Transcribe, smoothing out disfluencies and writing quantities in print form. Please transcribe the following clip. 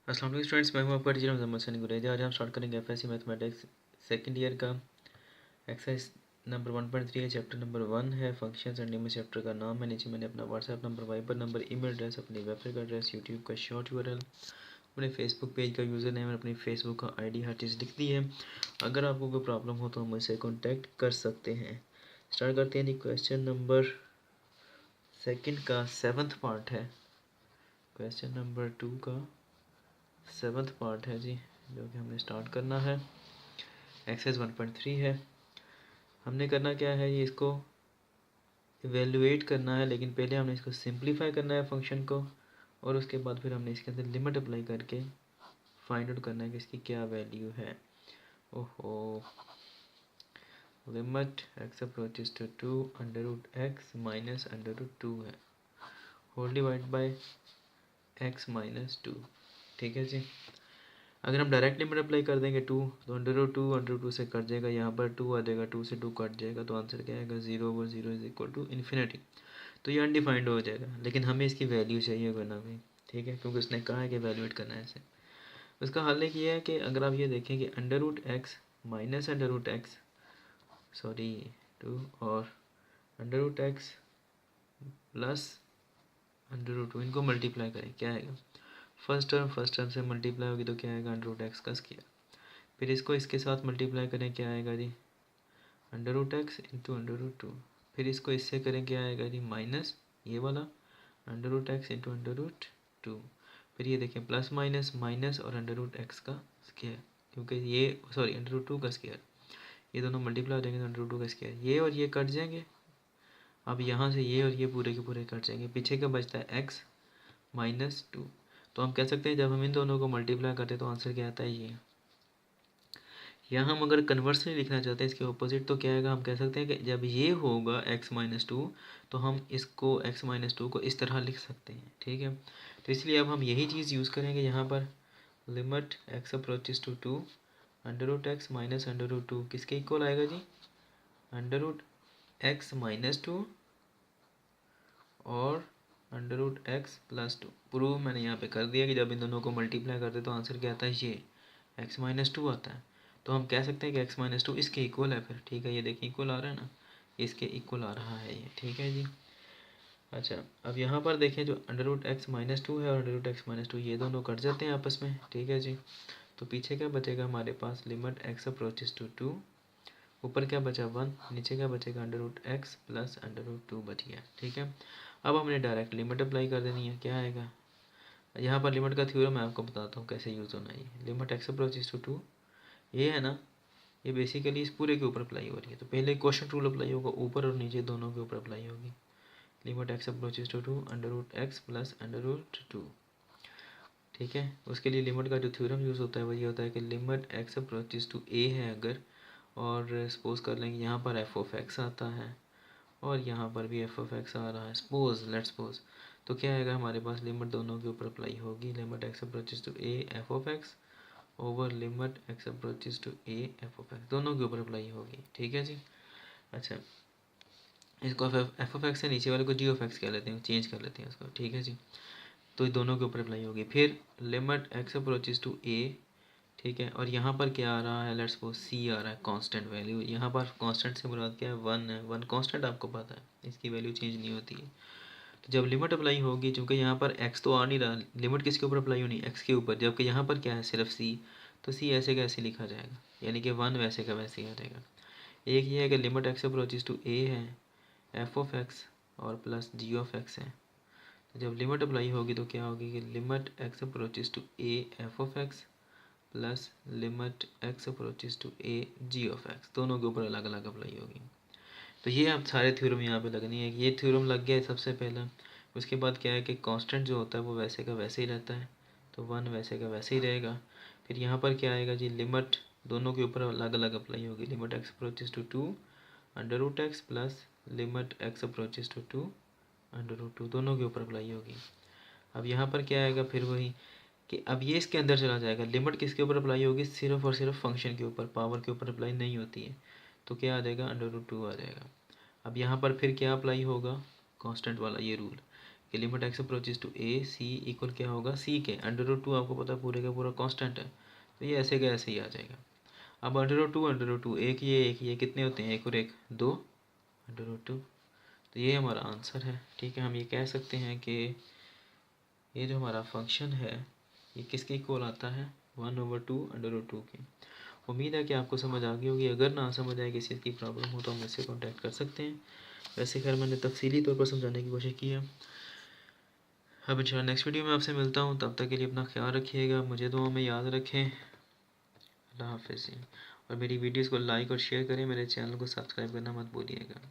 अस्सलाम वालेकुम स्टूडेंट्स, मैं हूं आपका टीचर मोहम्मद सनी गुरेजा। आज हम स्टार्ट करेंगे एफएससी मैथमेटिक्स सेकंड ईयर का एक्सरसाइज नंबर 1.3 है। चैप्टर नंबर 1 है फंक्शंस एंड लिमिट्स। चैप्टर का नाम है। नीचे मैंने अपना WhatsApp number, Viber number, email address, अपनी वेबसाइट का एड्रेस, यूट्यूब का शॉर्ट यूआरएल, अपने फेसबुक पेज का यूज़र नेम और अपनी फेसबुक का आईडी हर चीज़ लिख दी है। अगर आपको कोई प्रॉब्लम हो तो मुझसे कॉन्टैक्ट कर सकते हैं। स्टार्ट करते हैं जी। क्वेश्चन नंबर सेकंड का 7th पार्ट है। क्वेश्चन नंबर 2 का 7th पार्ट है जी, जो कि हमने स्टार्ट करना है। एक्सरसाइज 1.3 है। हमने करना क्या है, ये इसको इवेलुएट करना है, लेकिन पहले हमने इसको सिंप्लीफाई करना है फंक्शन को, और उसके बाद फिर हमने इसके अंदर लिमिट अप्लाई करके फाइंड आउट करना है कि इसकी क्या वैल्यू है। ओहो, limit x approaches to 2 under root x minus under root 2 है, whole divide by x minus 2। ठीक है जी। अगर हम डायरेक्ट लिमिट अप्लाई कर देंगे 2, तो अंडर टू से कट जाएगा, यहाँ पर 2 आ जाएगा, 2 से 2 कट जाएगा, तो आंसर क्या आएगा 0/0 इज इक्वल टू इन्फिनिटी। तो ये अनडिफाइंड हो जाएगा, लेकिन हमें इसकी वैल्यू चाहिए बना हुई। ठीक है, क्योंकि उसने कहा है कि वैल्यूएट करना है इसे। उसका हल एक ये है कि अगर आप ये देखें कि under root x minus under root x, sorry 2, और under root x plus under root 2, इनको मल्टीप्लाई करें, क्या आएगा, फर्स्ट टर्म से मल्टीप्लाई होगी तो क्या आएगा अंडर रूट एक्स का स्क्वायर। फिर इसको इसके साथ मल्टीप्लाई करें, क्या आएगा जी under root x into under root 2। फिर इसको इससे करें, क्या आएगा जी माइनस ये वाला under root x into under root 2। फिर ये देखें प्लस माइनस माइनस और अंडर रूट एक्स का स्क्वायर, क्योंकि ये सॉरी अंडर रूट 2 का स्क्वायर, ये दोनों मल्टीप्लाई हो जाएंगे तो अंडर रूट 2 का स्क्वायर, ये और ये कट जाएंगे। अब यहाँ से ये और ये पूरे के पूरे कट जाएंगे, पीछे का बचता है एक्स माइनस 2। तो हम कह सकते हैं जब हम इन दोनों को मल्टीप्लाई करते हैं तो आंसर क्या आता है ये। यहाँ हम अगर कन्वर्सली लिखना चाहते हैं इसके ऑपोजिट, तो क्या आएगा, हम कह सकते हैं कि जब ये होगा x-2 तो हम इसको x-2 को इस तरह लिख सकते हैं। ठीक है, तो इसलिए अब हम यही चीज़ यूज़ करेंगे यहाँ पर। Limit x approaches to 2 under root x minus under root 2 किसके इक्वल आएगा जी, अंडर रूट एक्स माइनस 2 और under root x plus 2। Prove मैंने यहाँ पे कर दिया कि जब इन दोनों को मल्टीप्लाई करते तो आंसर क्या आता है, ये x-2 आता है। तो हम कह सकते हैं कि x-2 इसके इक्वल है फिर। ठीक है, ये देखिए इक्वल आ रहा है ना, इसके इक्वल आ रहा है ये। ठीक है जी। अच्छा, अब यहाँ पर देखें जो अंडर रूट x-2 है और अंडर रूट x-2 ये दोनों कट जाते हैं आपस में। ठीक है जी, तो पीछे क्या बचेगा हमारे पास, लिमिट x अप्रोचेस टू 2, ऊपर क्या बचा 1, नीचे क्या बचेगा under root x plus under root 2 बच गया। ठीक है, अब हमने डायरेक्ट लिमिट अप्लाई कर देनी है, क्या आएगा, यहाँ पर लिमिट का थ्योरम मैं आपको बताता हूँ कैसे यूज़ होना है। लिमिट एक्स अप्रोचेस टू 2 ये है ना, ये बेसिकली इस पूरे के ऊपर अप्लाई हो रही है, तो पहले क्वेश्चन रूल अप्लाई होगा, ऊपर और नीचे दोनों के ऊपर अप्लाई होगी। Limit x approaches to 2 under root x plus under root 2। ठीक है, उसके लिए लिमिट का जो थ्योरम यूज़ होता है वो ये होता है कि लिमिट एक्स अप्रोचेस टू ए है अगर, और सपोज कर लेंगे यहाँ पर एफ ऑफ एक्स आता है और यहाँ पर भी एफ ऑफ एक्स आ रहा है, सपोज लेट्स सपोज, तो क्या आएगा हमारे पास, लिमिट दोनों के ऊपर अप्लाई होगी। Limit x approaches to a f of x over limit x approaches to a f of x, दोनों के ऊपर अप्लाई होगी। ठीक है जी। अच्छा, इसको एफ ऑफ एक्स से नीचे वाले को जी ऑफ एक्स कह लेते हैं, चेंज कर लेते हैं उसको। ठीक है जी, तो दोनों के ऊपर अप्लाई होगी। फिर लिमिट एक्स अप्रोचेस टू ए, ठीक है, और यहाँ पर क्या आ रहा है, लेट्स सपोज सी आ रहा है कांस्टेंट वैल्यू। यहाँ पर कांस्टेंट से मुराद क्या है, 1 है, 1 कांस्टेंट आपको पता है, इसकी वैल्यू चेंज नहीं होती है। तो जब लिमिट अप्लाई होगी, चूँकि यहाँ पर एक्स तो आ नहीं रहा, लिमिट किसके ऊपर अप्लाई होनी, एक्स के ऊपर, जबकि यहाँ पर क्या है सिर्फ सी, तो सी ऐसे का ऐसे लिखा जाएगा, यानी कि 1 वैसे का वैसे ही आ जाएगा। एक ये है कि लिमिट एक्स अप्रोचेस टू ए है एफ ऑफ एक्स और प्लस जी ऑफ एक्स है, तो जब लिमिट अप्लाई होगी तो क्या होगी कि limit x approaches to a f of x plus limit x approaches to a g of x, दोनों के ऊपर अलग अलग अप्लाई होगी। तो ये आप सारे थ्योरम यहाँ पे लगनी है, ये थ्योरम लग गया है सबसे पहला। उसके बाद क्या है कि कांस्टेंट जो होता है वो वैसे का वैसे ही रहता है, तो 1 वैसे का वैसे ही रहेगा। फिर यहाँ पर क्या आएगा जी, लिमिट दोनों के ऊपर अलग अलग अप्लाई होगी। Limit x approaches to 2 under root x plus limit x approaches to 2 under root 2, दोनों के ऊपर अप्लाई होगी। अब यहाँ पर क्या आएगा, फिर वही कि अब ये इसके अंदर चला जाएगा। लिमिट किसके ऊपर अप्लाई होगी, सिर्फ और सिर्फ फंक्शन के ऊपर, पावर के ऊपर अप्लाई नहीं होती है, तो क्या आ जाएगा अंडर रूट 2 आ जाएगा। अब यहाँ पर फिर क्या अप्लाई होगा, कांस्टेंट वाला ये रूल, कि limit x approaches to A C equal क्या होगा सी के √2 आपको पता है पूरे का पूरा कांस्टेंट है, तो ये ऐसे का ऐसे ही आ जाएगा। अब √2 एक ये कितने होते हैं, एक और एक 2 √2, तो ये हमारा आंसर है। ठीक है, हम ये कह सकते हैं कि ये जो हमारा फंक्शन है ये किसके इक्वल आता है 1/2 √2 की। उम्मीद है कि आपको समझ आ गई होगी। अगर ना समझ आए किसी की प्रॉब्लम हो तो हम मुझसे कॉन्टैक्ट कर सकते हैं। वैसे खैर मैंने तफसीली तौर पर समझाने की कोशिश की है। अब इंशाल्लाह नेक्स्ट वीडियो में आपसे मिलता हूँ, तब तक के लिए अपना ख्याल रखिएगा, मुझे दुआ में याद रखें। अल्लाह हाफ़िज़। और मेरी वीडियोज़ को लाइक और शेयर करें, मेरे चैनल को सब्सक्राइब करना मत भूलिएगा।